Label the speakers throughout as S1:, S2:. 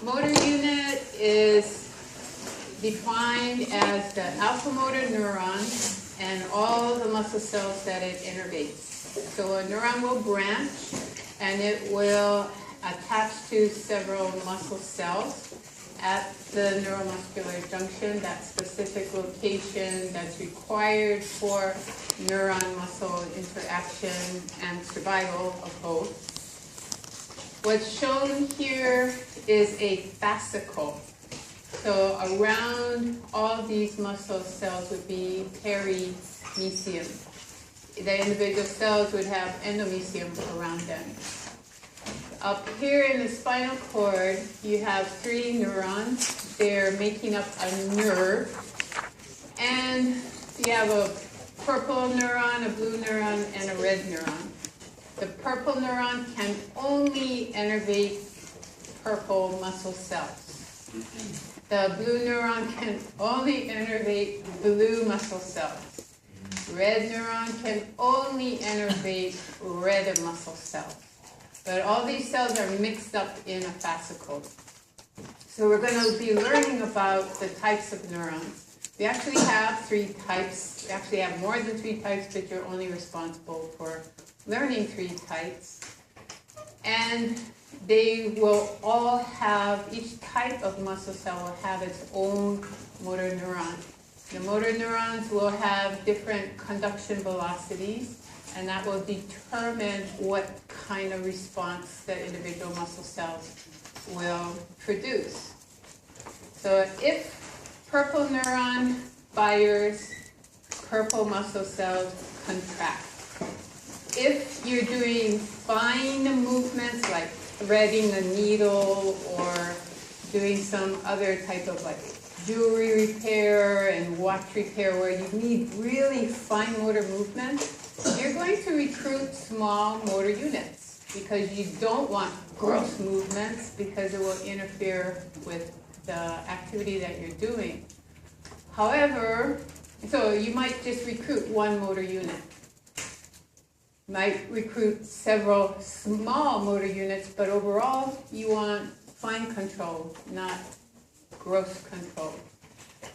S1: Motor unit is defined as the alpha motor neuron and all the muscle cells that it innervates. So a neuron will branch and it will attach to several muscle cells at the neuromuscular junction, that specific location that's required for neuron-muscle interaction and survival of both. What's shown here is a fascicle. So around all these muscle cells would be perimysium. The individual cells would have endomysium around them. Up here in the spinal cord, you have 3 neurons. They're making up a nerve. And you have a purple neuron, a blue neuron, and a red neuron. The purple neuron can only innervate purple muscle cells. The blue neuron can only innervate blue muscle cells. Red neuron can only innervate red muscle cells. But all these cells are mixed up in a fascicle. So we're going to be learning about the types of neurons. We actually have 3 types. We actually have more than 3 types, but you're only responsible for learning 3 types. And they will all have, each type of muscle cell will have its own motor neuron. The motor neurons will have different conduction velocities, and that will determine what kind of response the individual muscle cells will produce. So if purple neuron fires, purple muscle cells contract. If you're doing fine movements like threading a needle or doing some other type of like jewelry repair and watch repair where you need really fine motor movement, you're going to recruit small motor units because you don't want gross movements because it will interfere with the activity that you're doing. However, so you might just recruit 1 motor unit. Might recruit several small motor units, but overall you want fine control, not gross control.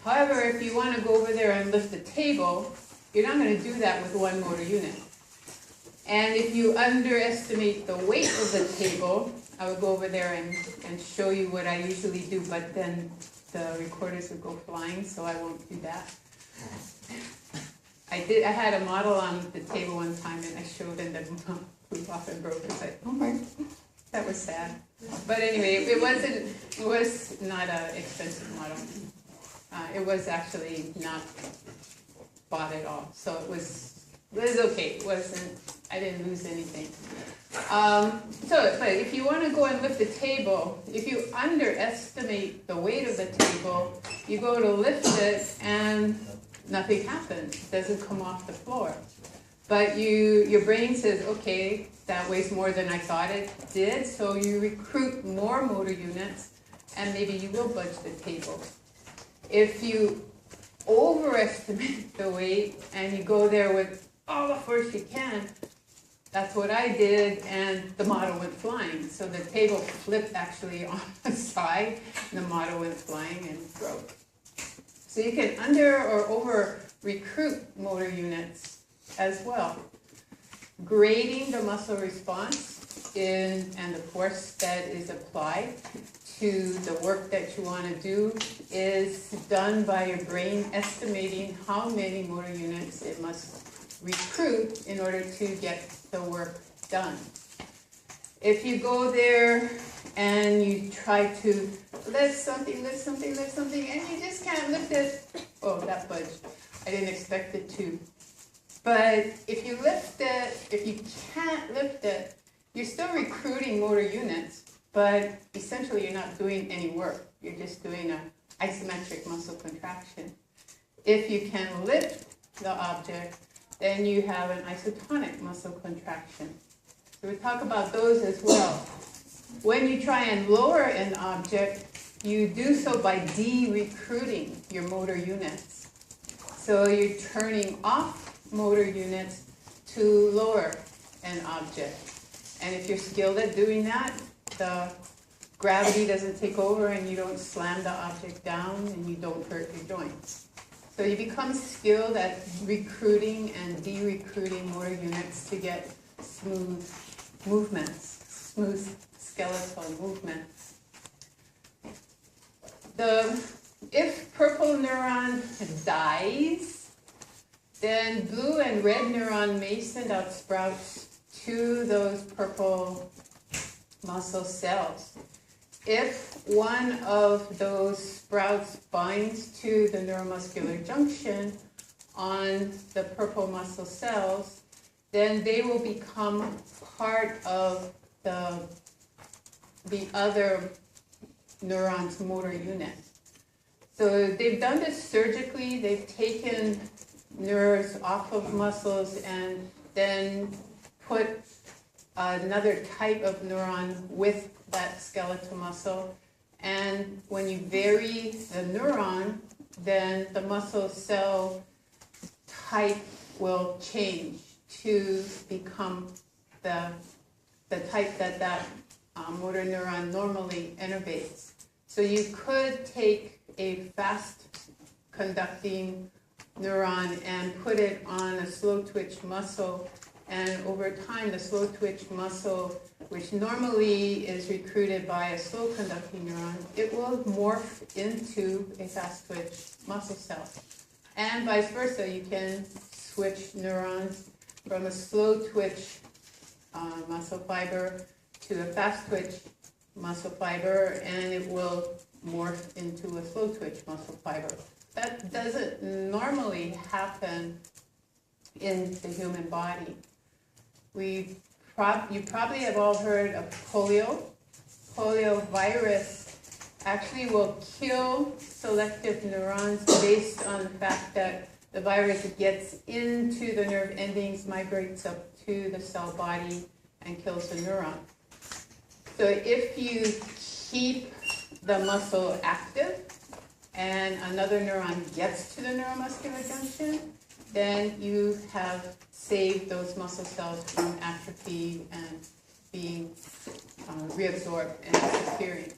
S1: However, if you want to go over there and lift a table, you're not going to do that with 1 motor unit. And if you underestimate the weight of the table, I would go over there and show you what I usually do, but then the recorders would go flying, so I won't do that. I had a model on the table one time, and I showed, and the mom flew off and broke it. It's like, oh my, that was sad. But anyway, it was not an expensive model. It was actually not bought at all, so it was okay. It wasn't. I didn't lose anything. But if you want to go and lift the table, if you underestimate the weight of the table, you go to lift it and nothing happens. It doesn't come off the floor. But your brain says, okay, that weighs more than I thought it did, so you recruit more motor units, and maybe you will budge the table. If you overestimate the weight and you go there with all the force you can, that's what I did, and the model went flying. So the table flipped actually on the side, and the model went flying and broke. So you can under or over recruit motor units as well. Grading the muscle response and the force that is applied to the work that you want to do is done by your brain estimating how many motor units it must recruit in order to get the work done. If you go there and you try to lift something, and you just can't lift it, oh, that budged. I didn't expect it to. But if you lift it, if you can't lift it, you're still recruiting motor units, but essentially you're not doing any work. You're just doing an isometric muscle contraction. If you can lift the object, then you have an isotonic muscle contraction. So we talk about those as well. When you try and lower an object, you do so by de-recruiting your motor units. So you're turning off motor units to lower an object. And if you're skilled at doing that, the gravity doesn't take over and you don't slam the object down and you don't hurt your joints. So you become skilled at recruiting and de-recruiting motor units to get smooth movements, smooth skeletal movements. If purple neuron dies, then blue and red neuron may send out sprouts to those purple muscle cells. If one of those sprouts binds to the neuromuscular junction on the purple muscle cells, then they will become part of the other neuron's motor unit. So they've done this surgically. They've taken nerves off of muscles and then put another type of neuron with that skeletal muscle. And when you vary the neuron, then the muscle cell type will change to become the type that motor neuron normally innervates. So you could take a fast conducting neuron and put it on a slow twitch muscle, and over time the slow twitch muscle, which normally is recruited by a slow conducting neuron, it will morph into a fast twitch muscle cell. And vice versa, you can switch neurons from a slow twitch muscle fiber to a fast twitch muscle fiber, and it will morph into a slow twitch muscle fiber. That doesn't normally happen in the human body. You probably have all heard of polio. Polio virus actually will kill selective neurons based on the fact that the virus gets into the nerve endings, migrates up to the cell body, and kills the neuron. So if you keep the muscle active and another neuron gets to the neuromuscular junction, then you have saved those muscle cells from atrophy and being reabsorbed and disappearing.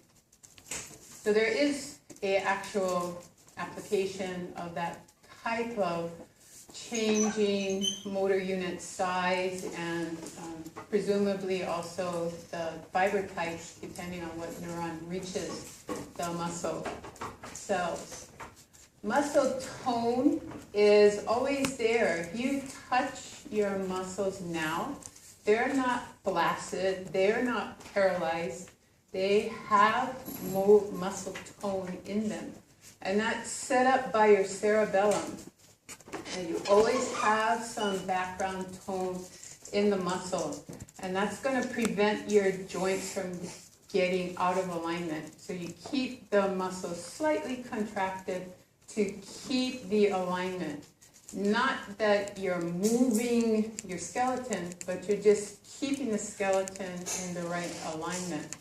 S1: So there is an actual application of that type of changing motor unit size and presumably also the fiber types depending on what neuron reaches the muscle cells. Muscle tone is always there. If you touch your muscles now, they're not flaccid, they're not paralyzed, they have muscle tone in them. And that's set up by your cerebellum. And you always have some background tone in the muscle. And that's going to prevent your joints from getting out of alignment. So you keep the muscle slightly contracted to keep the alignment. Not that you're moving your skeleton, but you're just keeping the skeleton in the right alignment.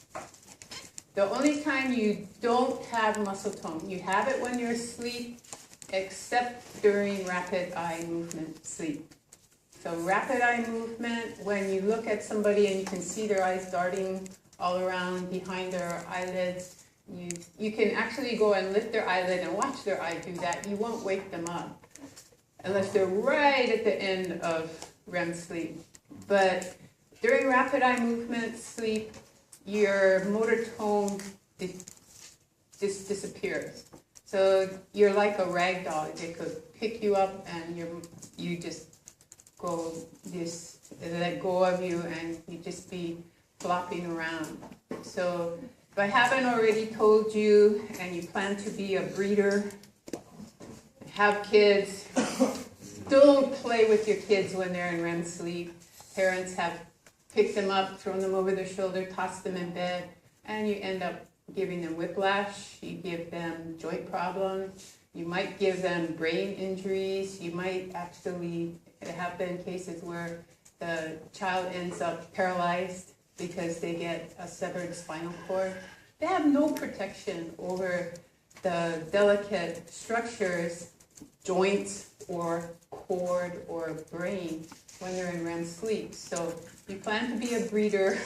S1: The only time you don't have muscle tone, you have it when you're asleep, except during rapid eye movement sleep. So rapid eye movement, when you look at somebody and you can see their eyes darting all around behind their eyelids, you can actually go and lift their eyelid and watch their eye do that. You won't wake them up unless they're right at the end of REM sleep. But during rapid eye movement sleep, your motor tone just disappears. So you're like a rag doll. They could pick you up and you just let go of you and you just be flopping around. So if I haven't already told you and you plan to be a breeder, have kids, don't play with your kids when they're in REM sleep. Parents have picked them up, thrown them over their shoulder, tossed them in bed, and you end up giving them whiplash, you give them joint problems, you might give them brain injuries, you might actually have been cases where the child ends up paralyzed because they get a severed spinal cord. They have no protection over the delicate structures, joints or cord or brain when they're in REM sleep. So if you plan to be a breeder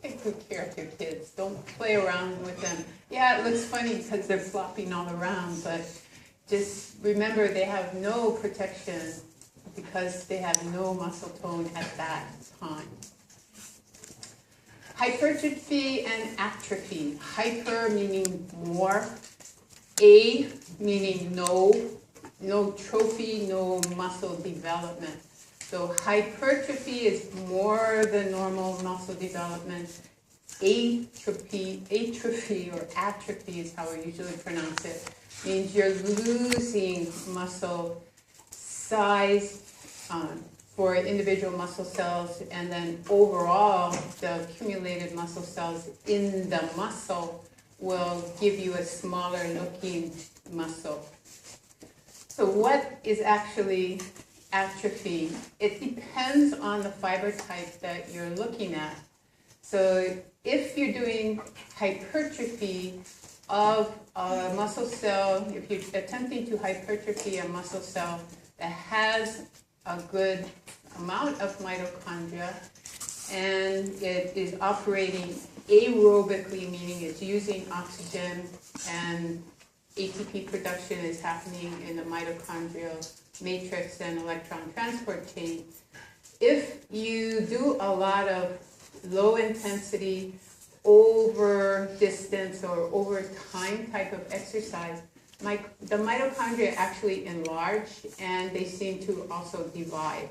S1: Take good care of your kids. Don't play around with them. Yeah, it looks funny because they're flopping all around, but just remember they have no protection because they have no muscle tone at that time. Hypertrophy and atrophy. Hyper meaning more, A meaning no trophy, no muscle development. So hypertrophy is more than normal muscle development. Atrophy or atrophy is how we usually pronounce it, means you're losing muscle size for individual muscle cells, and then overall the accumulated muscle cells in the muscle will give you a smaller looking muscle. So what is actually atrophy? It depends on the fiber type that you're looking at. So if you're doing hypertrophy of a muscle cell, if you're attempting to hypertrophy a muscle cell that has a good amount of mitochondria and it is operating aerobically, meaning it's using oxygen and ATP production is happening in the mitochondrial matrix and electron transport chain. If you do a lot of low intensity, over distance or over time type of exercise, the mitochondria actually enlarge and they seem to also divide.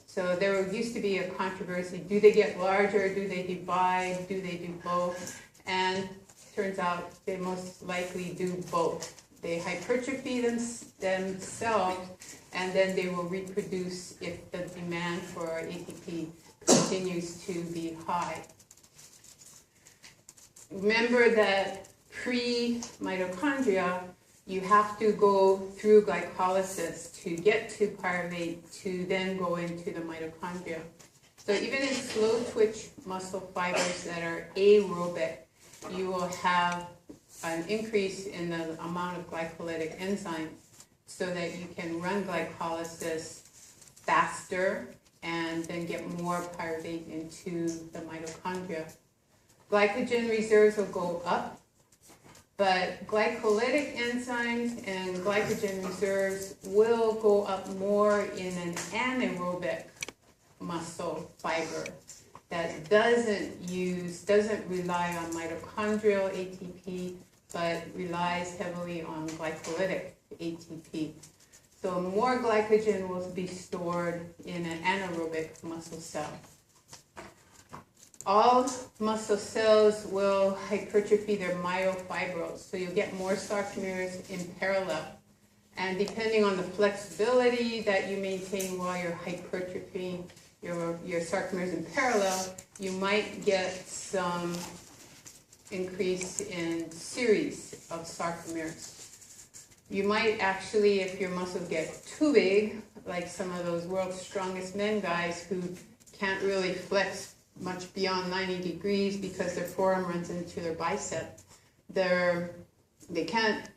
S1: So there used to be a controversy, do they get larger, do they divide, do they do both? And turns out they most likely do both. They hypertrophy themselves and then they will reproduce if the demand for ATP continues to be high. Remember that pre-mitochondria, you have to go through glycolysis to get to pyruvate to then go into the mitochondria. So even in slow twitch muscle fibers that are aerobic, you will have an increase in the amount of glycolytic enzymes so that you can run glycolysis faster and then get more pyruvate into the mitochondria. Glycogen reserves will go up, but glycolytic enzymes and glycogen reserves will go up more in an anaerobic muscle fiber that doesn't rely on mitochondrial ATP, but relies heavily on glycolytic ATP. So more glycogen will be stored in an anaerobic muscle cell. All muscle cells will hypertrophy their myofibrils, so you'll get more sarcomeres in parallel. And depending on the flexibility that you maintain while you're hypertrophying your sarcomeres in parallel, you might get some increase in series of sarcomeres. You might actually, if your muscles get too big, like some of those world's strongest men guys who can't really flex much beyond 90 degrees because their forearm runs into their bicep, they can't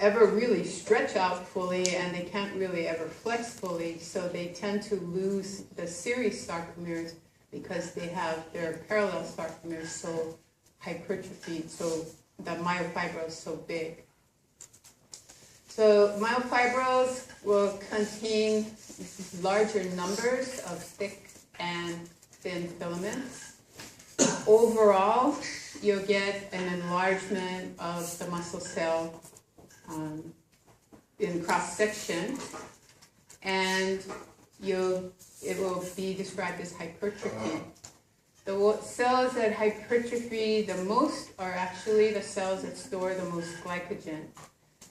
S1: ever really stretch out fully and they can't really ever flex fully, so they tend to lose the series sarcomeres because they have their parallel sarcomeres so hypertrophied, so the myofibril is so big. So myofibrils will contain larger numbers of thick and thin filaments. Overall, you'll get an enlargement of the muscle cell in cross-section, and it will be described as hypertrophy. The cells that hypertrophy the most are actually the cells that store the most glycogen.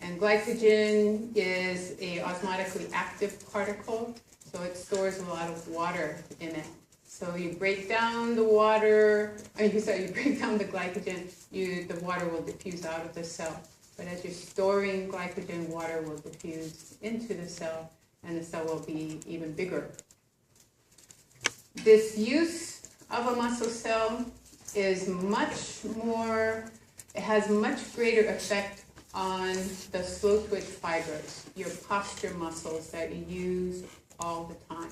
S1: And glycogen is an osmotically active particle, so it stores a lot of water in it. So you break down the water, you break down the glycogen, the water will diffuse out of the cell. But as you're storing glycogen, water will diffuse into the cell, and the cell will be even bigger. This use of a muscle cell is it has much greater effect on the slow twitch fibers, your posture muscles that you use all the time.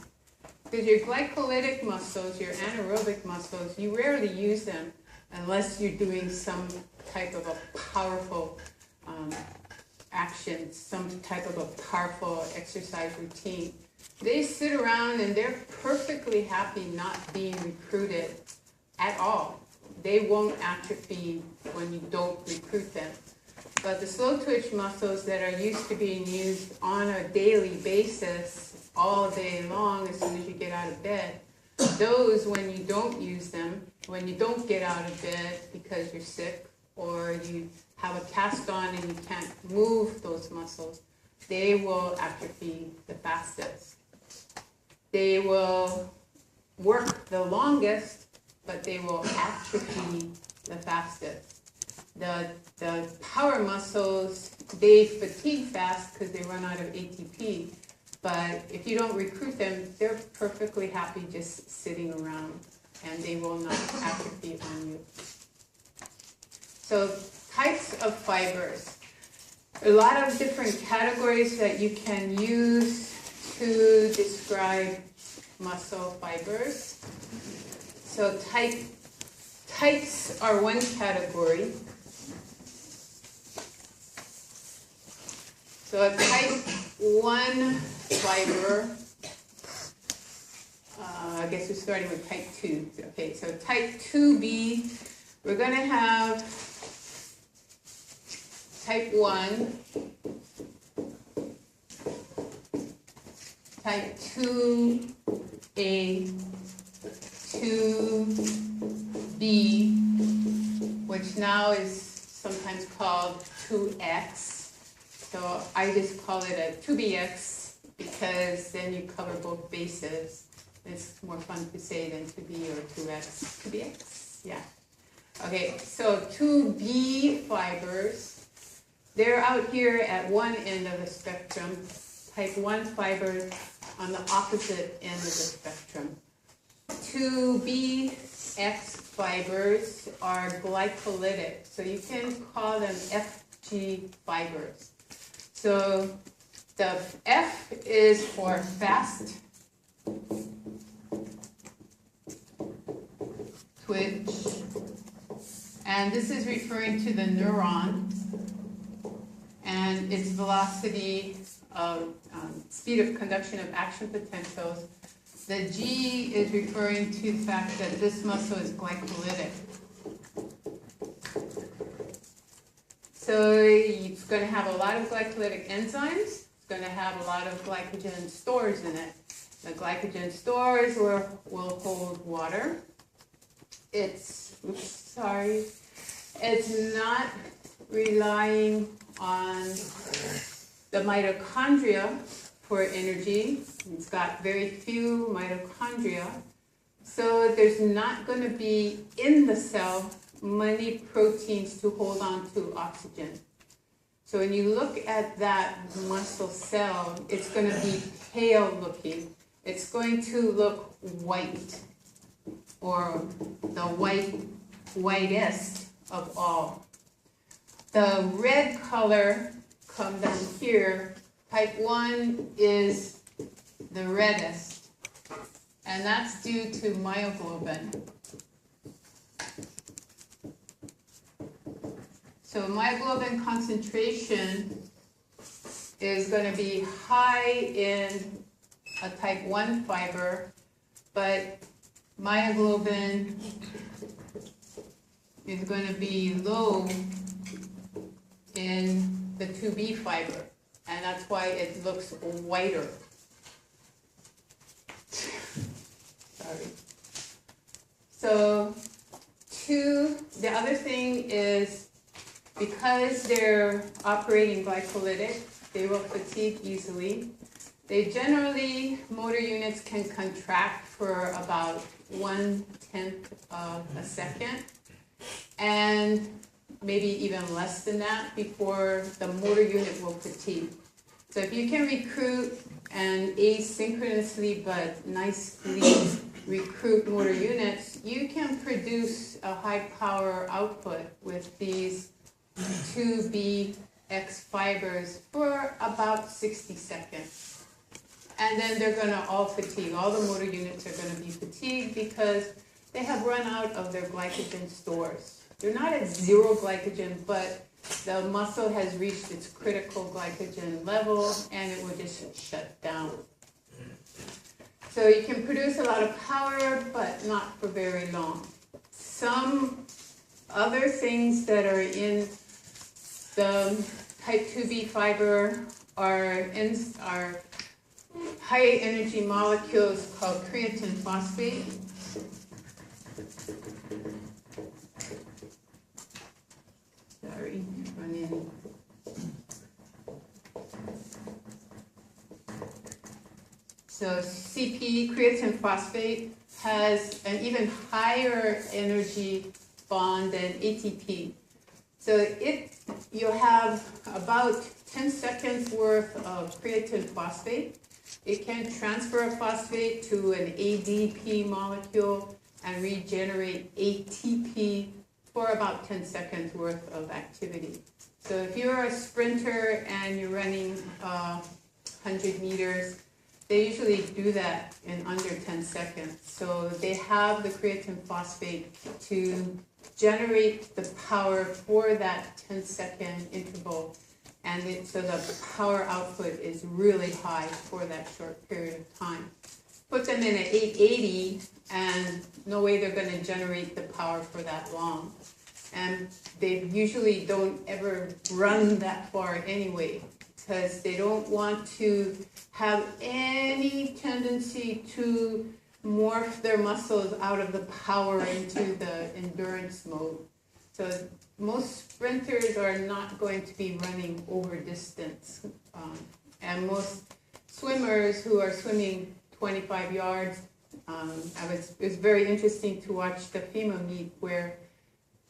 S1: Because your glycolytic muscles, your anaerobic muscles, you rarely use them unless you're doing some type of a powerful action, some type of a powerful exercise routine. They sit around and they're perfectly happy not being recruited at all. They won't atrophy when you don't recruit them. But the slow twitch muscles that are used to being used on a daily basis, all day long, as soon as you get out of bed, those, when you don't use them, when you don't get out of bed because you're sick or you have a cast on and you can't move those muscles, they will atrophy the fastest. They will work the longest, but they will atrophy the fastest. The power muscles, they fatigue fast because they run out of ATP. But if you don't recruit them, they're perfectly happy just sitting around and they will not atrophy on you. So types of fibers. A lot of different categories that you can use to describe muscle fibers. So types are one category. So a type 1 fiber, I guess we're starting with type 2. Okay, so type 2B, we're going to have type 1, type 2A, 2B, which now is sometimes called 2X. So I just call it a 2BX because then you cover both bases. It's more fun to say than 2B or 2X. 2BX? Yeah. Okay, so 2B fibers, they're out here at one end of the spectrum. Type 1 fibers on the opposite end of the spectrum. 2BX fibers are glycolytic, so you can call them FG fibers. So the F is for fast twitch, and this is referring to the neuron and its velocity of speed of conduction of action potentials. The G is referring to the fact that this muscle is glycolytic. So it's going to have a lot of glycolytic enzymes. It's going to have a lot of glycogen stores in it. The glycogen stores will hold water. It's not relying on the mitochondria for energy. It's got very few mitochondria. So there's not going to be in the cell many proteins to hold on to oxygen. So when you look at that muscle cell, it's going to be pale looking. It's going to look white, or the whitest of all. The red color come down here. Type 1 is the reddest, and that's due to myoglobin. So myoglobin concentration is going to be high in a type 1 fiber, but myoglobin is going to be low in the 2B fiber, and that's why it looks whiter. Sorry. So the other thing is, because they're operating glycolytic, they will fatigue easily. They generally, motor units can contract for about 1/10 of a second, and maybe even less than that before the motor unit will fatigue. So if you can recruit and asynchronously but nicely recruit motor units, you can produce a high power output with these 2BX fibers for about 60 seconds. And then they're gonna all fatigue. All the motor units are gonna be fatigued because they have run out of their glycogen stores. They're not at zero glycogen, but the muscle has reached its critical glycogen level and it will just shut down. So you can produce a lot of power, but not for very long. Some other things that are in the type 2B fiber are high energy molecules called creatine phosphate. Sorry, running. So CP, creatine phosphate, has an even higher energy bond than ATP. So you'll have about 10 seconds worth of creatine phosphate. It can transfer a phosphate to an ADP molecule and regenerate ATP for about 10 seconds worth of activity. So if you're a sprinter and you're running 100 meters, they usually do that in under 10 seconds. So they have the creatine phosphate to generate the power for that 10-second interval. And so the power output is really high for that short period of time. Put them in at 880 and no way they're going to generate the power for that long. And they usually don't ever run that far anyway, because they don't want to have any tendency to morph their muscles out of the power into the endurance mode. So most sprinters are not going to be running over distance. And most swimmers who are swimming 25 yards, it was very interesting to watch the FEMA meet where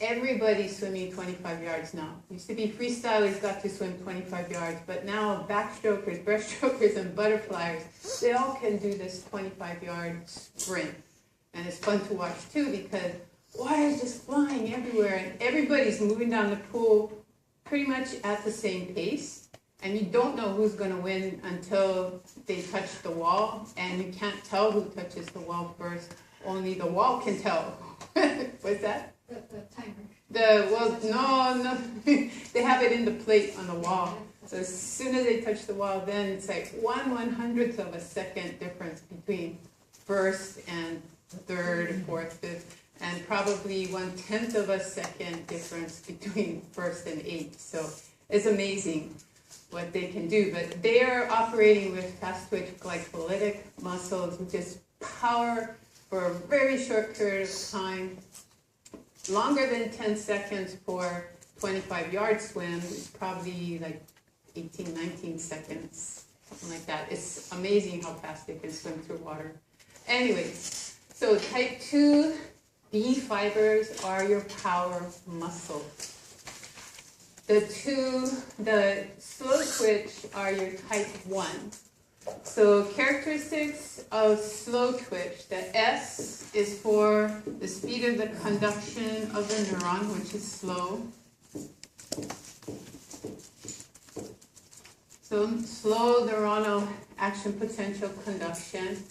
S1: everybody's swimming 25 yards now. Used to be freestylers got to swim 25 yards, but now backstrokers, breaststrokers, and butterflies, they all can do this 25-yard sprint. And it's fun to watch too because water is just flying everywhere and everybody's moving down the pool pretty much at the same pace. And you don't know who's going to win until they touch the wall, and you can't tell who touches the wall first. Only the wall can tell. What's that?
S2: The timer.
S1: No, they have it in the plate on the wall. So as soon as they touch the wall, then it's like 1/100th of a second difference between first and third, fourth, fifth, and probably 1/10 of a second difference between first and eighth. So it's amazing what they can do. But they are operating with fast twitch glycolytic muscles, which is power for a very short period of time. Longer than 10 seconds for 25-yard swim is probably like 18, 19 seconds, something like that. It's amazing how fast they can swim through water. Anyway, so type 2B fibers are your power muscle. The slow twitch are your type 1. So characteristics of slow twitch, the S is for the speed of the conduction of the neuron, which is slow. So slow neuronal action potential conduction.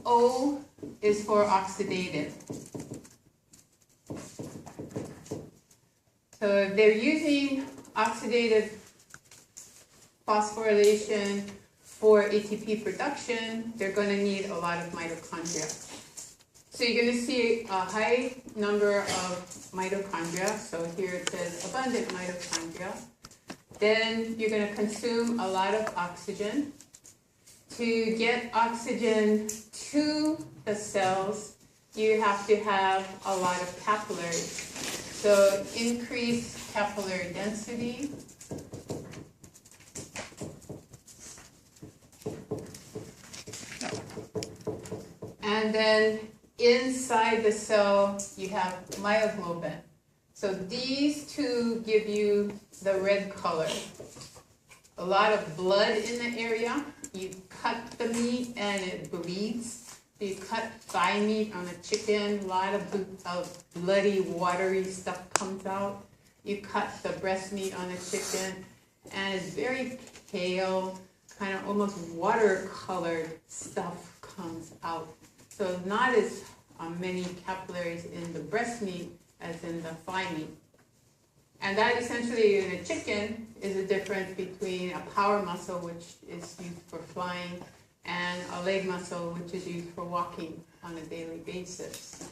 S1: O is for oxidative. So if they're using oxidative phosphorylation for ATP production, they're going to need a lot of mitochondria. So you're going to see a high number of mitochondria. So here it says abundant mitochondria. Then you're going to consume a lot of oxygen. To get oxygen to the cells, you have to have a lot of capillaries. So increase capillary density. And then inside the cell, you have myoglobin. So these two give you the red color. A lot of blood in the area. You cut the meat and it bleeds. You cut thigh meat on a chicken, a lot of bloody, watery stuff comes out. You cut the breast meat on a chicken, and it's very pale, kind of almost watercolored stuff comes out. So not as many capillaries in the breast meat as in the thigh meat. And that essentially in a chicken is a difference between a power muscle, which is used for flying, and a leg muscle, which is used for walking on a daily basis.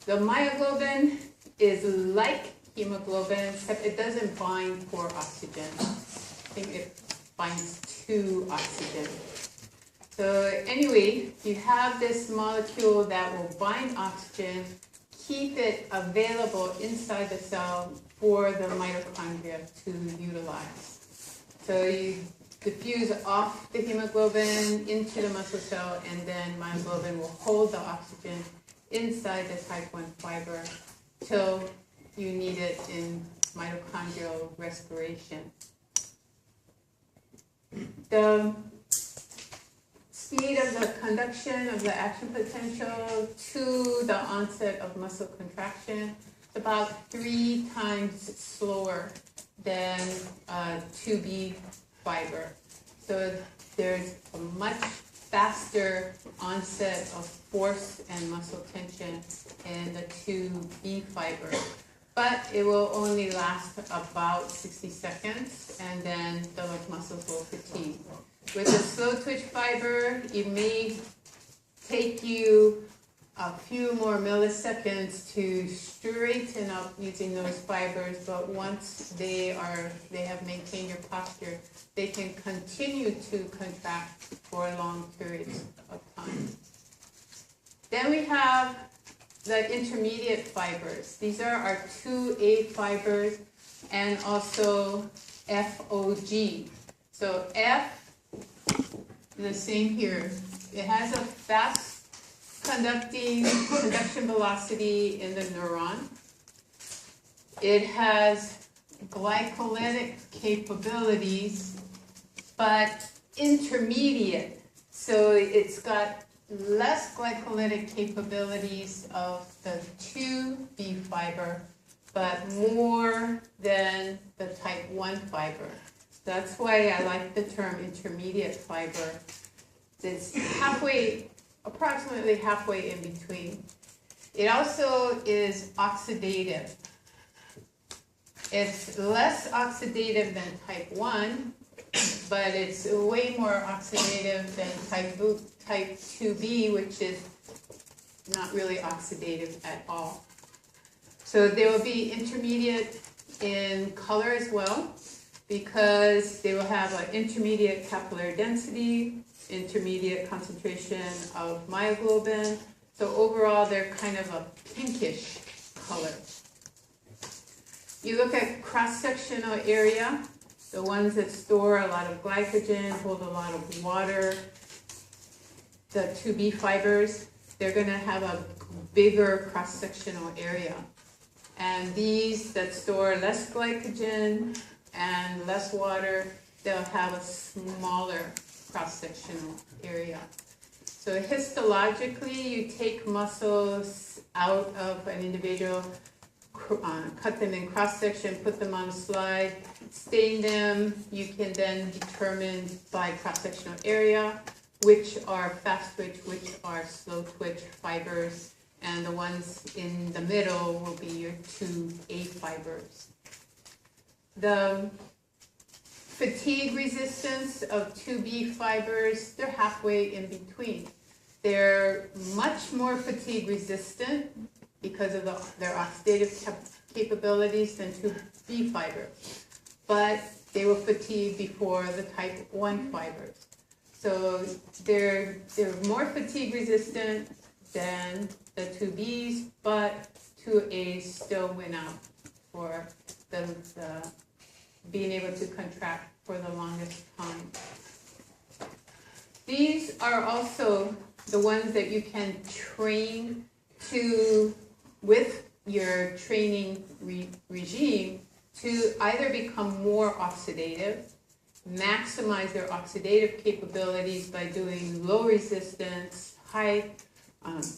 S1: The myoglobin is like hemoglobin, except it doesn't bind for oxygen. I think it binds to oxygen. So anyway, you have this molecule that will bind oxygen, keep it available inside the cell for the mitochondria to utilize. So you diffuse off the hemoglobin into the muscle cell, and then myoglobin will hold the oxygen inside the type 1 fiber till you need it in mitochondrial respiration. The speed of the conduction of the action potential to the onset of muscle contraction is about 3 times slower than 2B fiber. So there's a much faster onset of force and muscle tension in the 2B fiber. But it will only last about 60 seconds, and then the muscles will fatigue. With the slow twitch fiber, it may take you a few more milliseconds to straighten up using those fibers, but once they have maintained your posture, they can continue to contract for long periods of time. Then we have the intermediate fibers. These are our 2A fibers and also FOG. So F, the same here. It has a fast conduction velocity in the neuron. It has glycolytic capabilities, but intermediate. So it's got less glycolytic capabilities of the 2B fiber, but more than the type 1 fiber. That's why I like the term intermediate fiber. It's approximately halfway in between. It also is oxidative. It's less oxidative than type 1, but it's way more oxidative than type 2B, which is not really oxidative at all. So they will be intermediate in color as well, because they will have an intermediate capillary density, intermediate concentration of myoglobin. So overall, they're kind of a pinkish color. You look at cross-sectional area, the ones that store a lot of glycogen, hold a lot of water, the 2B fibers, they're going to have a bigger cross-sectional area. And these that store less glycogen and less water, they'll have a smaller cross-sectional area. So histologically, you take muscles out of an individual, cut them in cross-section, put them on a slide, stain them. You can then determine by cross-sectional area which are fast twitch, which are slow twitch fibers, and the ones in the middle will be your 2A fibers. The fatigue resistance of 2B fibers, they're halfway in between. They're much more fatigue resistant because of their oxidative capabilities than 2B fibers, but they will fatigue before the type 1 fibers. So they're more fatigue resistant than the 2Bs, but 2As still win out for the being able to contract for the longest time. These are also the ones that you can train to, with your training regime, to either become more oxidative, maximize their oxidative capabilities by doing low resistance, high,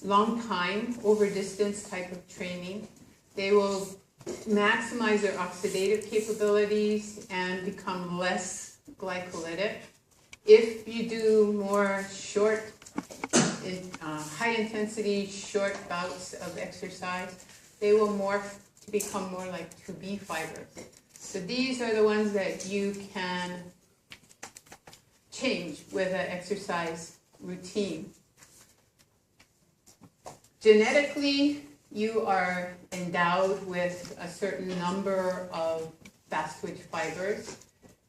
S1: long time, over distance type of training. They will maximize their oxidative capabilities and become less glycolytic. If you do more short, high intensity, short bouts of exercise, they will morph to become more like 2B fibers. So these are the ones that you can change with an exercise routine. Genetically, you are endowed with a certain number of fast twitch fibers.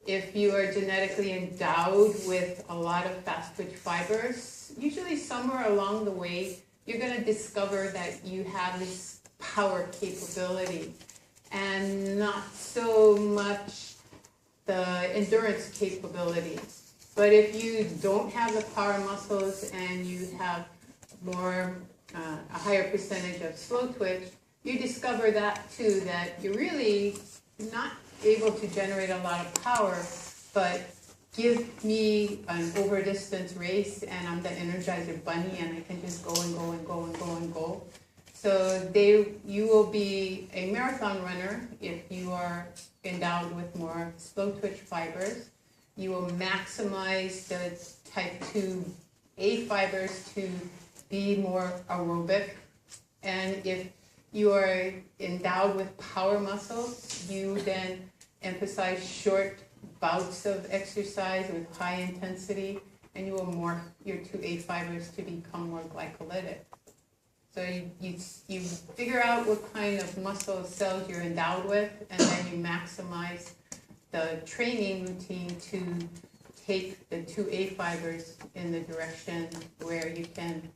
S1: If you are genetically endowed with a lot of fast twitch fibers, usually somewhere along the way, you're going to discover that you have this power capability and not so much the endurance capability. But if you don't have the power muscles and you have more, a higher percentage of slow twitch, you discover that too, that you're really not able to generate a lot of power, but give me an over distance race and I'm the Energizer Bunny and I can just go and go and go and go and go. So you will be a marathon runner if you are endowed with more slow twitch fibers. You will maximize the type 2A fibers to be more aerobic. And if you are endowed with power muscles, you then emphasize short bouts of exercise with high intensity, and you will morph your 2A fibers to become more glycolytic. So you figure out what kind of muscle cells you're endowed with, and then you maximize the training routine to take the 2A fibers in the direction where you can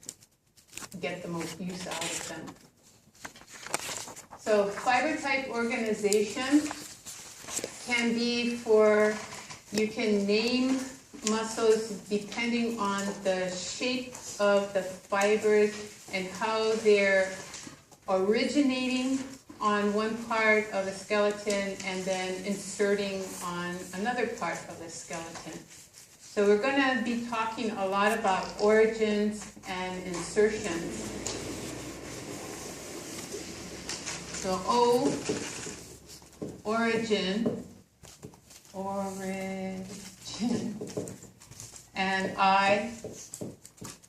S1: get the most use out of them. So fiber type organization can be for, you can name muscles depending on the shape of the fibers and how they're originating on one part of the skeleton and then inserting on another part of the skeleton. So we're going to be talking a lot about origins and insertions. So O, origin, and I,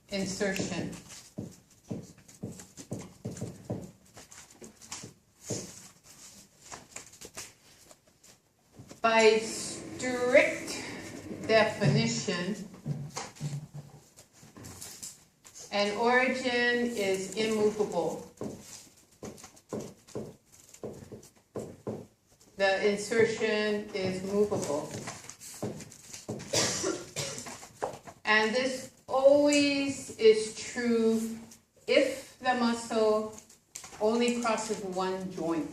S1: insertion. By strict definition, an origin is immovable. The insertion is movable. And this always is true if the muscle only crosses one joint.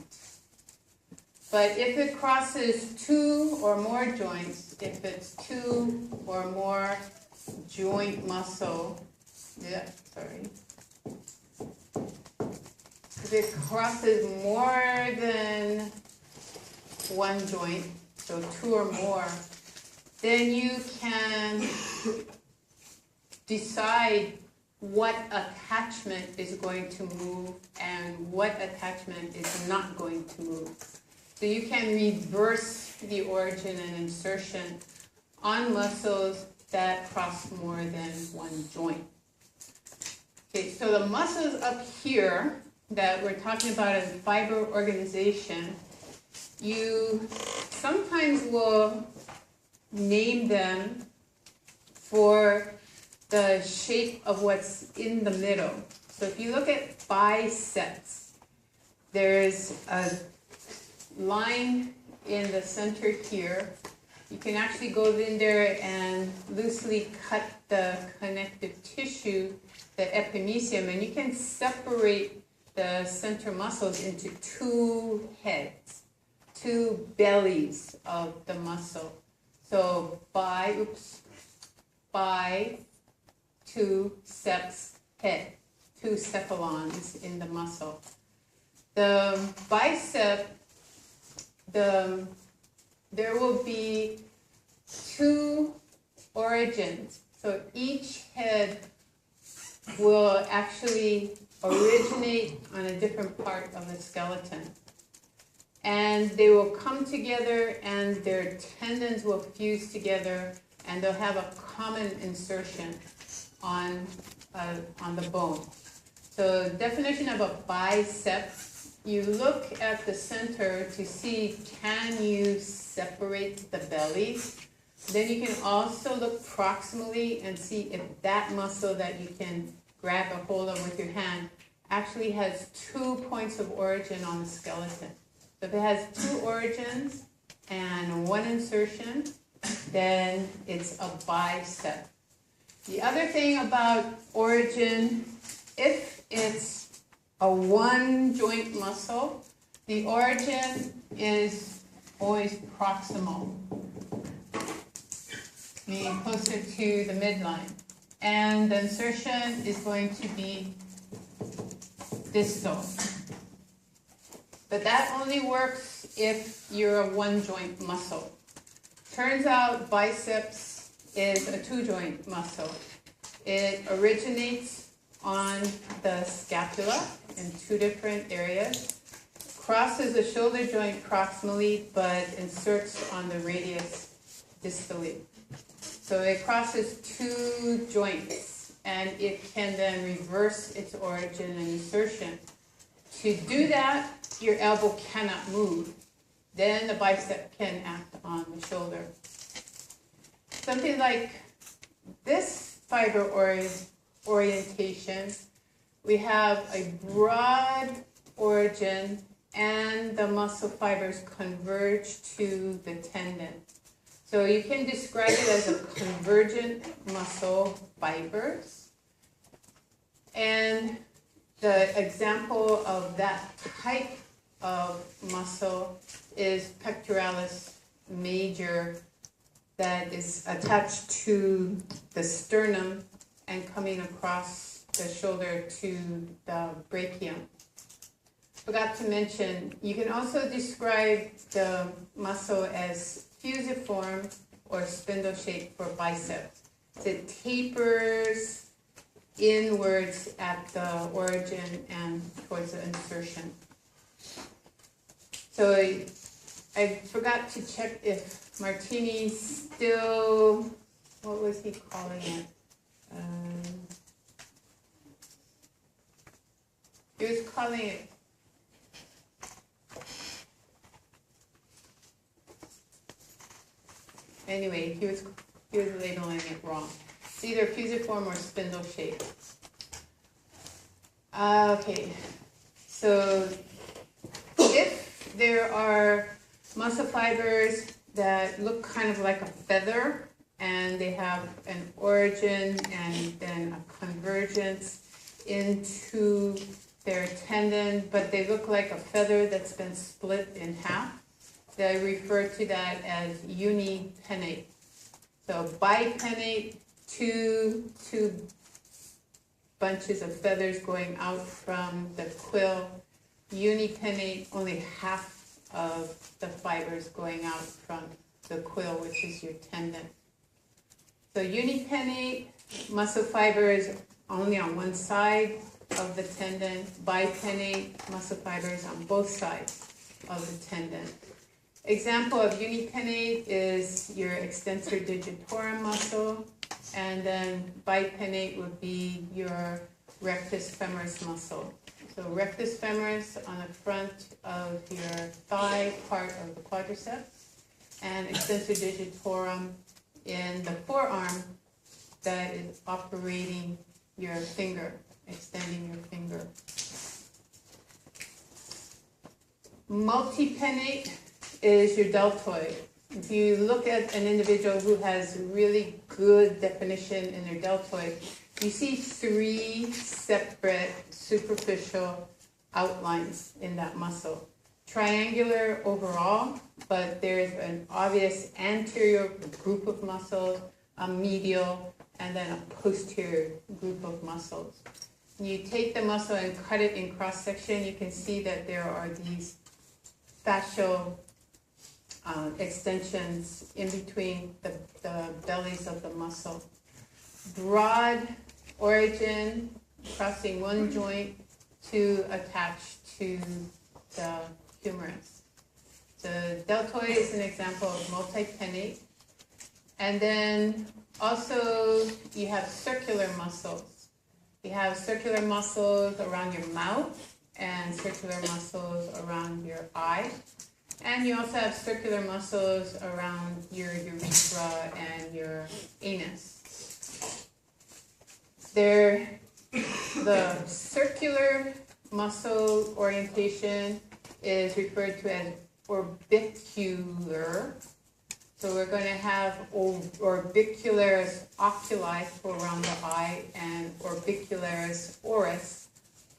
S1: But if it crosses two or more joints, if it's two or more joint muscle, if it crosses more than one joint, so two or more, then you can decide what attachment is going to move and what attachment is not going to move. So you can reverse the origin and insertion on muscles that cross more than one joint. Okay, so the muscles up here that we're talking about in fiber organization, you sometimes will name them for the shape of what's in the middle. So if you look at biceps, there's a line in the center here. You can actually go in there and loosely cut the connective tissue, the epimysium, and you can separate the center muscles into two heads, two bellies of the muscle. So two seps head, two cephalons in the muscle. The bicep, there will be two origins. So each head will actually originate on a different part of the skeleton. and they will come together and their tendons will fuse together and they'll have a common insertion on the bone. So definition of a bicep, you look at the center to see can you separate the belly. Then you can also look proximally and see if that muscle that you can grab a hold of with your hand actually has 2 points of origin on the skeleton. So if it has 2 origins and 1 insertion, then it's a bicep. The other thing about origin, if it's a 1 joint muscle, the origin is always proximal, meaning closer to the midline. And the insertion is going to be distal. But that only works if you're a 1 joint muscle. Turns out biceps is a 2 joint muscle. It originates on the scapula in 2 different areas, crosses the shoulder joint proximally, but inserts on the radius distally. So it crosses 2 joints, and it can then reverse its origin and insertion. To do that, your elbow cannot move. Then the bicep can act on the shoulder. Something like this fiber orientation, we have a broad origin and the muscle fibers converge to the tendon. So you can describe it as a convergent muscle fibers. And the example of that type of muscle is pectoralis major, that is attached to the sternum and coming across the shoulder to the brachium. Forgot to mention, you can also describe the muscle as fusiform or spindle shaped for biceps. It tapers inwards at the origin and towards the insertion. So I forgot to check if Martini still, what was he calling it? He was calling it anyway, he was labeling it wrong. It's either fusiform or spindle shaped. Okay, so if there are muscle fibers that look kind of like a feather and they have an origin and then a convergence into their tendon, but they look like a feather that's been split in half, they refer to that as unipennate. So bipennate, two bunches of feathers going out from the quill. Unipennate, only half of the fibers going out from the quill, which is your tendon. So unipennate muscle fibers only on one side of the tendon. Bipennate muscle fibers on both sides of the tendon. Example of unipennate is your extensor digitorum muscle, and then bipennate would be your rectus femoris muscle. So rectus femoris on the front of your thigh, part of the quadriceps, and extensor digitorum in the forearm that is operating your finger, extending your finger. Multipennate is your deltoid. If you look at an individual who has really good definition in their deltoid, you see 3 separate superficial outlines in that muscle. Triangular overall, but there's an obvious anterior group of muscles, a medial, and then a posterior group of muscles. When you take the muscle and cut it in cross-section, you can see that there are these fascial extensions in between the bellies of the muscle. Broad origin, crossing one joint to attach to the humerus. The deltoid is an example of multipennate. And then also you have circular muscles. You have circular muscles around your mouth and circular muscles around your eye. And you also have circular muscles around your urethra and your anus. The circular muscle orientation is referred to as orbicular. So we're going to have orbicularis oculi for around the eye and orbicularis oris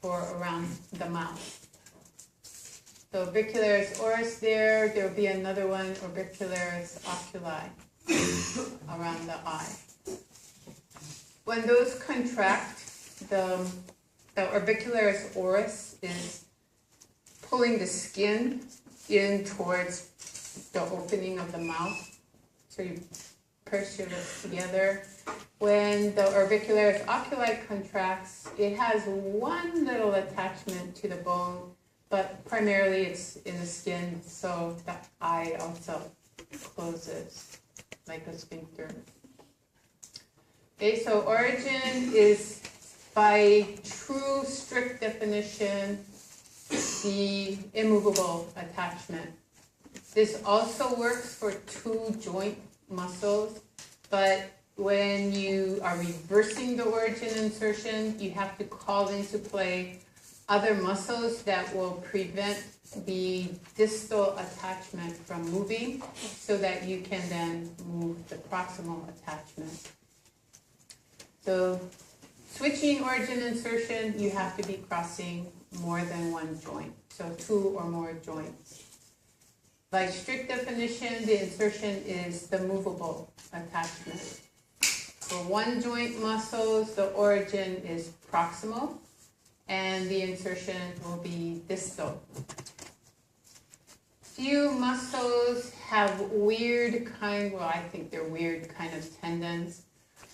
S1: for around the mouth. So orbicularis oris there will be another one, orbicularis oculi, around the eye. When those contract, the orbicularis oris is pulling the skin in towards the opening of the mouth. So you purse your lips together. When the orbicularis oculi contracts, it has one little attachment to the bone, but primarily it's in the skin, so the eye also closes like a sphincter. Okay, so origin is, by true strict definition, the immovable attachment. This also works for two joint muscles, but when you are reversing the origin insertion, you have to call into play other muscles that will prevent the distal attachment from moving so that you can then move the proximal attachment. So switching origin insertion, you have to be crossing more than one joint, so two or more joints. By strict definition, the insertion is the movable attachment. For one joint muscles, the origin is proximal, and the insertion will be distal. Few muscles have I think they're weird kind of tendons,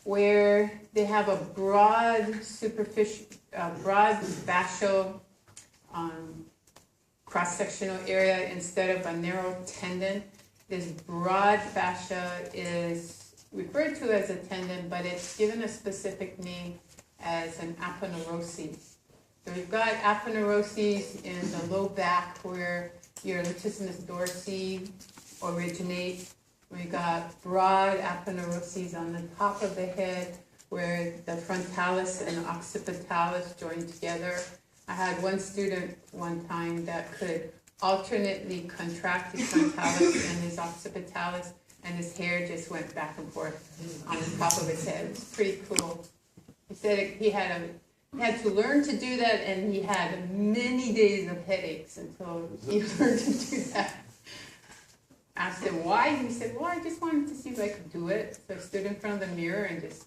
S1: where they have a broad fascial cross-sectional area instead of a narrow tendon. This broad fascia is referred to as a tendon, but it's given a specific name as an aponeuroses. So we've got aponeuroses in the low back where your latissimus dorsi originate. We got broad aponeuroses on the top of the head where the frontalis and occipitalis join together. I had one student one time that could alternately contract his frontalis and his occipitalis, and his hair just went back and forth on the top of his head. It was pretty cool. He said he had to learn to do that, and he had many days of headaches until he learned to do that. Asked him why, he said, well, I just wanted to see if I could do it. So I stood in front of the mirror and just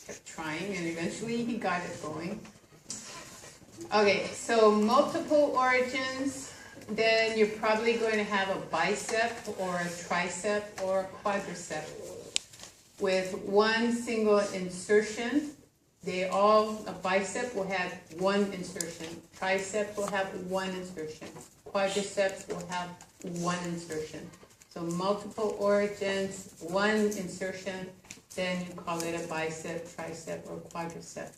S1: kept trying, and eventually he got it going. Okay, so multiple origins, then you're probably going to have a bicep or a tricep or a quadricep with one single insertion. A bicep will have one insertion, tricep will have one insertion, quadriceps will have one insertion. So multiple origins, one insertion, then you call it a bicep, tricep, or quadricep.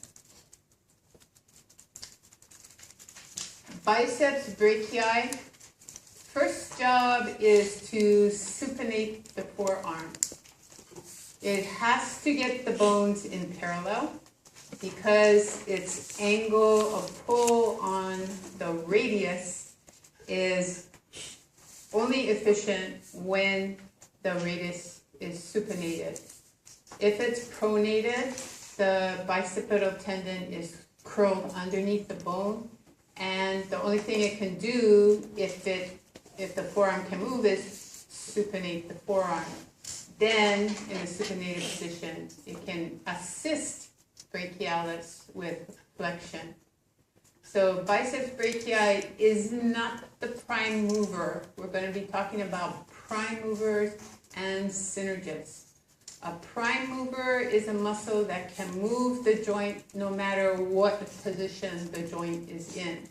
S1: Biceps brachii, first job is to supinate the forearm. It has to get the bones in parallel because its angle of pull on the radius is only efficient when the radius is supinated. If it's pronated, the bicipital tendon is curled underneath the bone, and the only thing it can do if the forearm can move is supinate the forearm. Then, in a supinated position, it can assist brachialis with flexion. So biceps brachii is not the prime mover. We're going to be talking about prime movers and synergists. A prime mover is a muscle that can move the joint no matter what position the joint is in.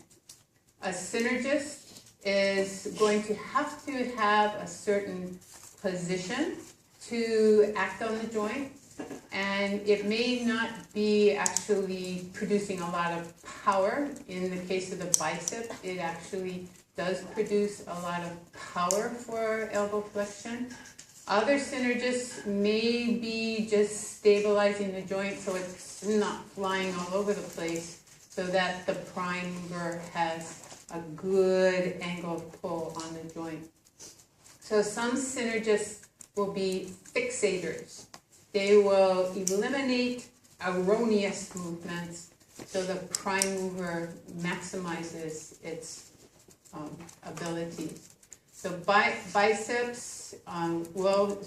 S1: A synergist is going to have a certain position to act on the joint, and it may not be actually producing a lot of power. In the case of the bicep, it actually does produce a lot of power for elbow flexion. Other synergists may be just stabilizing the joint so it's not flying all over the place, so that the prime mover has a good angle of pull on the joint. So some synergists will be fixators. They will eliminate erroneous movements so the prime mover maximizes its abilities. So biceps will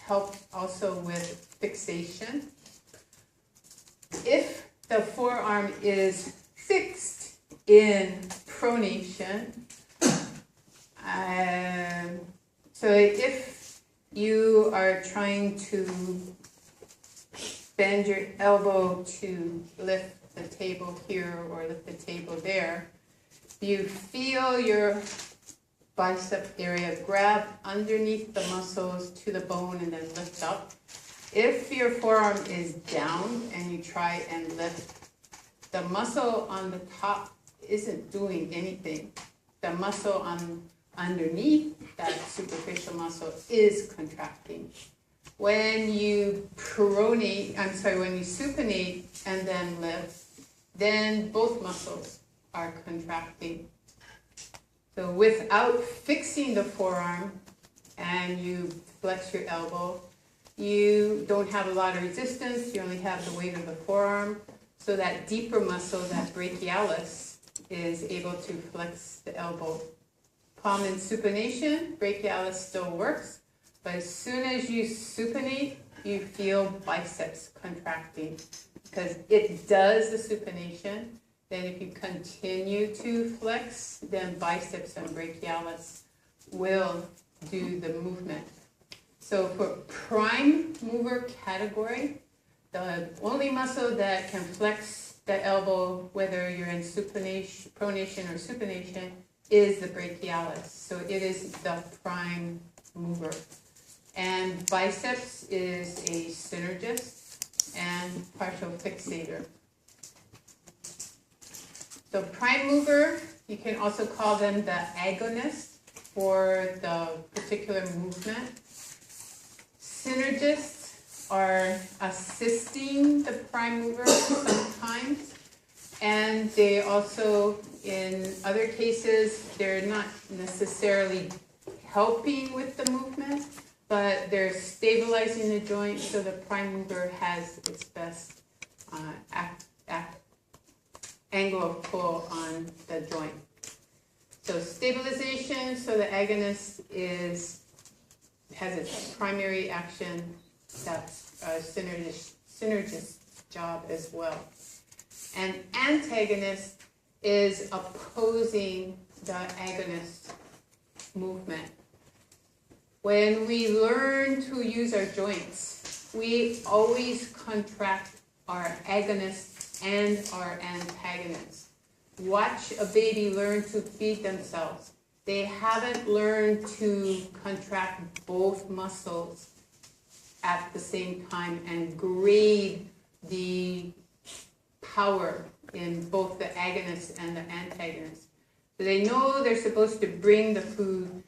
S1: help also with fixation. If the forearm is fixed in pronation, so if you are trying to bend your elbow to lift the table here or lift the table there, you feel your bicep area grab underneath the muscles to the bone and then lift up. If your forearm is down and you try and lift, the muscle on the top isn't doing anything. The muscle underneath that superficial muscle is contracting. When you supinate and then lift, then both muscles are contracting. So without fixing the forearm and you flex your elbow, you don't have a lot of resistance, you only have the weight of the forearm, so that deeper muscle, that brachialis, is able to flex the elbow. Palm in supination, brachialis still works, but as soon as you supinate, you feel biceps contracting because it does the supination. Then if you continue to flex, then biceps and brachialis will do the movement. So for prime mover category, the only muscle that can flex the elbow, whether you're in supination, pronation or supination, is the brachialis. So it is the prime mover. And biceps is a synergist and partial fixator. So prime mover, you can also call them the agonist for the particular movement. Synergists are assisting the prime mover sometimes, and they also, in other cases, they're not necessarily helping with the movement, but they're stabilizing the joint so the prime mover has its best angle of pull on the joint. So stabilization, so the agonist has its primary action. That's a synergist job as well. And antagonist is opposing the agonist movement. When we learn to use our joints, we always contract our agonist and our antagonists. Watch a baby learn to feed themselves. They haven't learned to contract both muscles at the same time and grade the power in both the agonist and the antagonist. So they know they're supposed to bring the food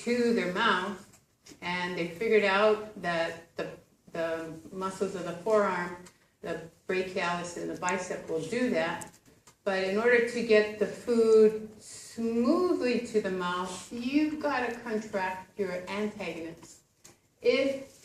S1: to their mouth, and they figured out that the muscles of the forearm, the brachialis and the bicep will do that. But in order to get the food smoothly to the mouth, you've got to contract your antagonist.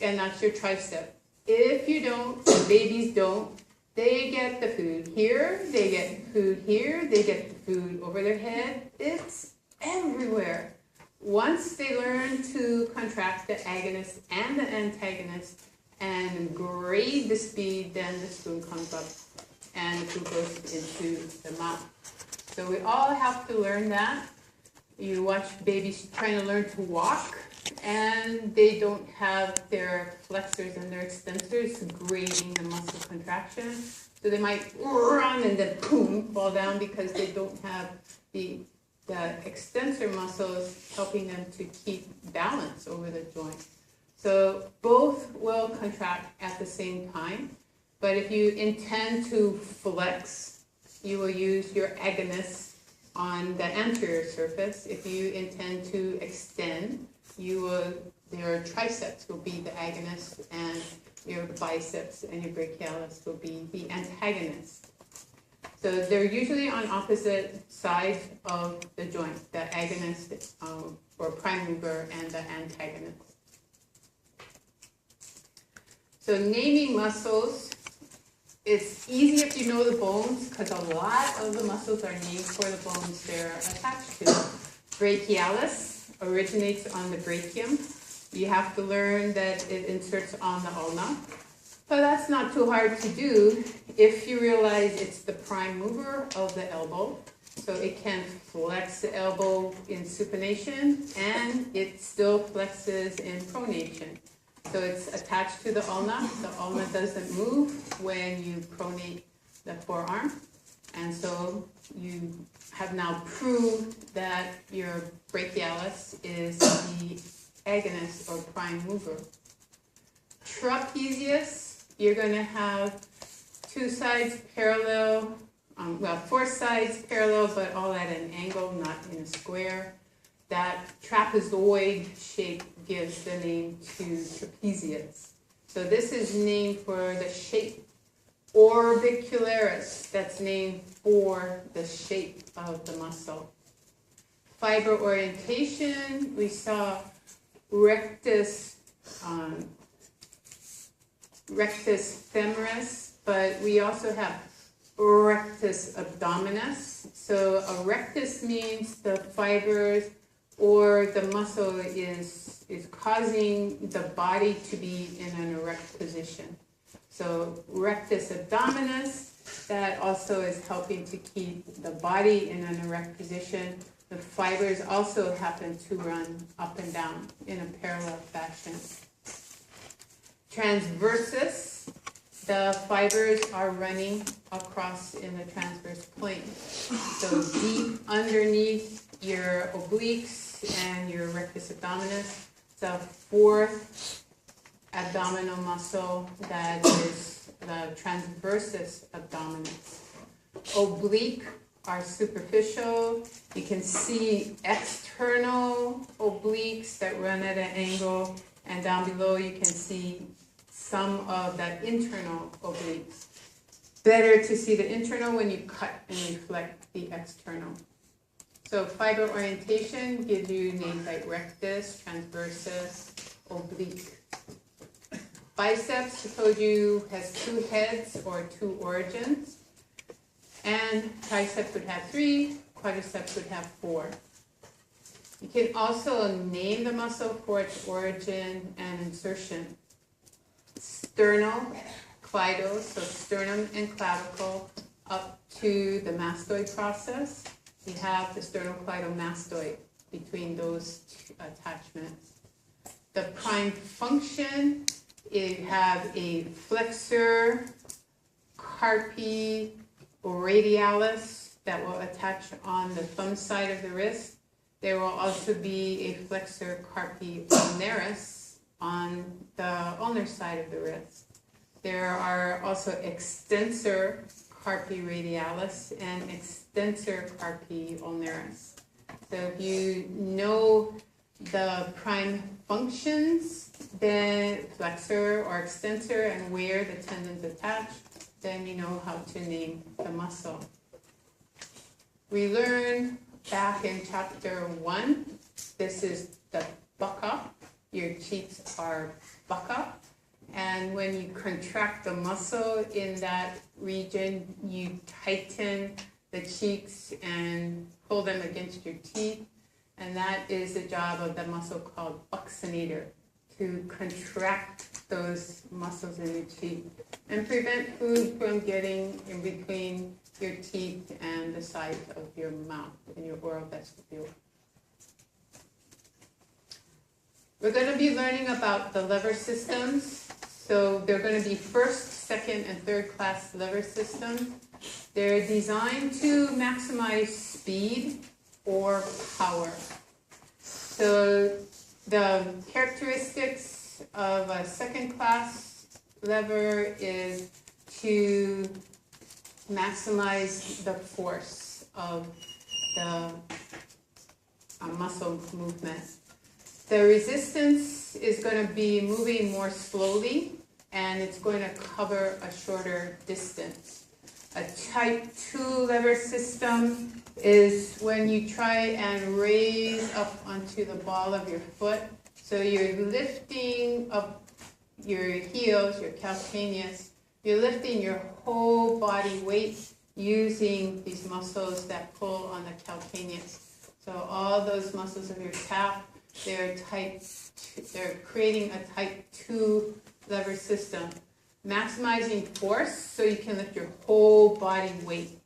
S1: And that's your tricep. If you don't, babies don't, they get the food here, they get food here, they get the food over their head. It's everywhere. Once they learn to contract the agonist and the antagonist and grade the speed, then the spoon comes up and the food goes into the mouth. So we all have to learn that. You watch babies trying to learn to walk, and they don't have their flexors and their extensors grading the muscle contraction. So they might run and then boom, fall down because they don't have the the extensor muscles helping them to keep balance over the joint. So both will contract at the same time, but if you intend to flex, you will use your agonist on the anterior surface. If you intend to extend, your triceps will be the agonist, and your biceps and your brachialis will be the antagonist. So they're usually on opposite sides of the joint, the agonist or prime mover and the antagonist. So naming muscles, it's easy if you know the bones, because a lot of the muscles are named for the bones they're attached to. Brachialis originates on the brachium. You have to learn that it inserts on the ulna. But that's not too hard to do if you realize it's the prime mover of the elbow. So it can flex the elbow in supination, and it still flexes in pronation. So it's attached to the ulna. The ulna doesn't move when you pronate the forearm. And so you have now proved that your brachialis is the agonist or prime mover. Trapezius, you're going to have two sides parallel, four sides parallel, but all at an angle, not in a square. That trapezoid shape gives the name to trapezius. So this is named for the shape. Orbicularis, that's named for the shape of the muscle. Fiber orientation, we saw rectus femoris, but we also have rectus abdominis. So a rectus means the fibers or the muscle is causing the body to be in an erect position. So rectus abdominis, that also is helping to keep the body in an erect position. The fibers also happen to run up and down in a parallel fashion. Transversus, the fibers are running across in the transverse plane. So deep underneath your obliques and your rectus abdominis, the fourth abdominal muscle that is the transversus abdominis. Oblique are superficial. You can see external obliques that run at an angle, and down below you can see some of that internal obliques. Better to see the internal when you cut and reflect the external. So fiber orientation gives you names like rectus, transversus, oblique. Biceps, I told you, has two heads or two origins. And triceps would have 3, quadriceps would have 4. You can also name the muscle for its origin and insertion. Sternocleidos, so sternum and clavicle, up to the mastoid process. You have the sternocleidomastoid between those two attachments. The prime function, you have a flexor carpi radialis that will attach on the thumb side of the wrist. There will also be a flexor carpi ulnaris on the ulnar side of the wrist. There are also extensor carpi radialis and extensor carpi ulnaris. So if you know the prime functions, then flexor or extensor, and where the tendons attach, then you know how to name the muscle. We learned back in chapter 1, this is the bucca. Your cheeks are bucca. And when you contract the muscle in that region, you tighten the cheeks and pull them against your teeth. And that is the job of the muscle called buccinator, to contract those muscles in your cheek and prevent food from getting in between your teeth and the sides of your mouth and your oral vestibule. We're going to be learning about the lever systems. So they're going to be first, second, and third class lever systems. They're designed to maximize speed or power. So the characteristics of a second class lever is to maximize the force of the muscle movement. The resistance is going to be moving more slowly, and it's going to cover a shorter distance. A type 2 lever system is when you try and raise up onto the ball of your foot. So you're lifting up your heels, your calcaneus. You're lifting your whole body weight using these muscles that pull on the calcaneus. So all those muscles of your calf, they're creating a type 2 lever system. Maximizing force so you can lift your whole body weight.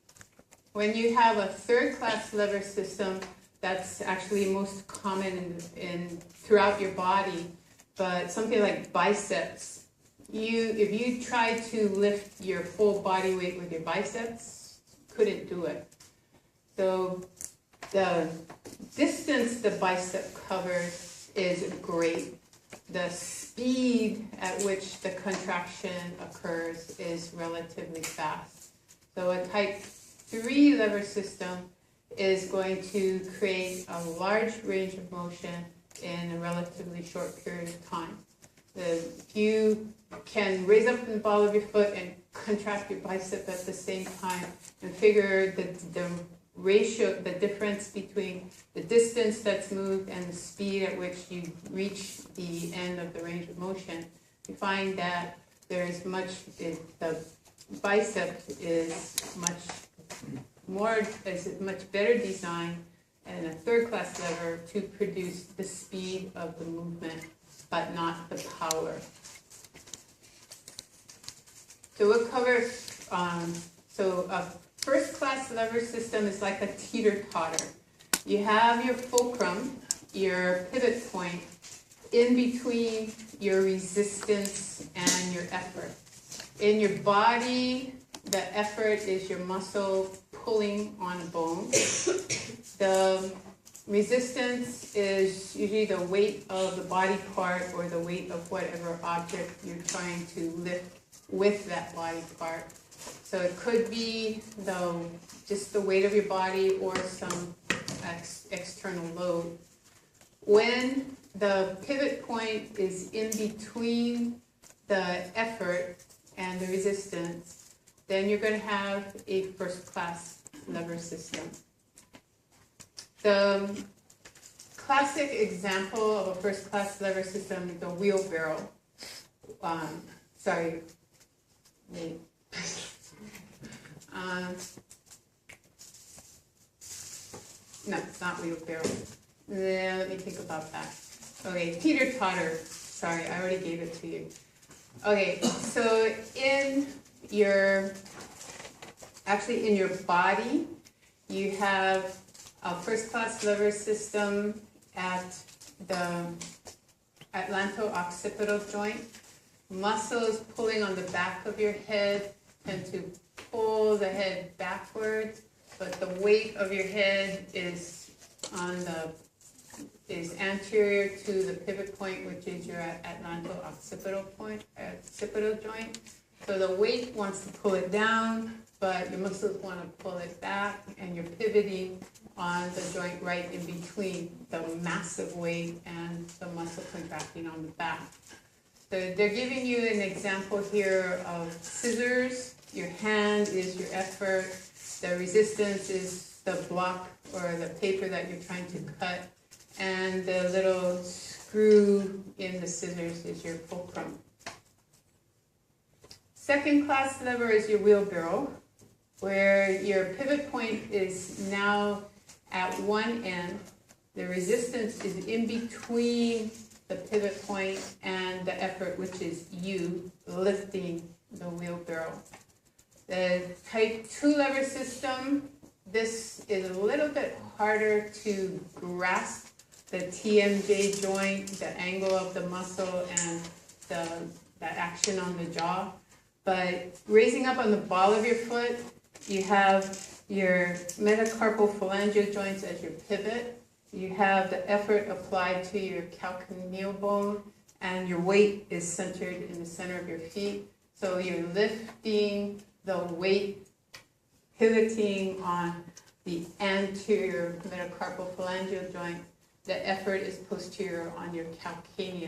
S1: When you have a third class lever system, that's actually most common in throughout your body, but something like biceps. If you try to lift your full body weight with your biceps, couldn't do it. So the distance the bicep covers is great. The speed at which the contraction occurs is relatively fast. So a type 3 lever system is going to create a large range of motion in a relatively short period of time. If you can raise up the ball of your foot and contract your bicep at the same time and figure the ratio, the difference between the distance that's moved and the speed at which you reach the end of the range of motion, you find that there's the bicep is much better designed and a third class lever to produce the speed of the movement, but not the power. So we'll cover, a first class lever system is like a teeter-totter. You have your fulcrum, your pivot point, in between your resistance and your effort. In your body, the effort is your muscle pulling on a bone. The resistance is usually the weight of the body part or the weight of whatever object you're trying to lift with that body part. So it could be just the weight of your body or some external load. When the pivot point is in between the effort and the resistance, then you're going to have a first class lever system. The classic example of a first class lever system is the wheelbarrow. No, it's not wheelbarrow. Let me think about that. Okay, teeter-totter. Sorry, I already gave it to you. Okay, so in your body, you have a first-class lever system at the atlanto-occipital joint. Muscles pulling on the back of your head tend to pull the head backwards, but the weight of your head is anterior to the pivot point, which is your atlanto-occipital joint. So the weight wants to pull it down, but your muscles want to pull it back, and you're pivoting on the joint right in between the massive weight and the muscle contracting on the back. So they're giving you an example here of scissors. Your hand is your effort. The resistance is the block or the paper that you're trying to cut. And the little screw in the scissors is your fulcrum. Second class lever is your wheelbarrow, where your pivot point is now at one end. The resistance is in between the pivot point and the effort, which is you lifting the wheelbarrow. The type 2 lever system, this is a little bit harder to grasp. The TMJ joint, the angle of the muscle, and the action on the jaw. But raising up on the ball of your foot, you have your metacarpal phalangeal joints as your pivot. You have the effort applied to your calcaneal bone, and your weight is centered in the center of your feet. So you're lifting the weight, pivoting on the anterior metacarpal phalangeal joint. The effort is posterior on your calcaneus.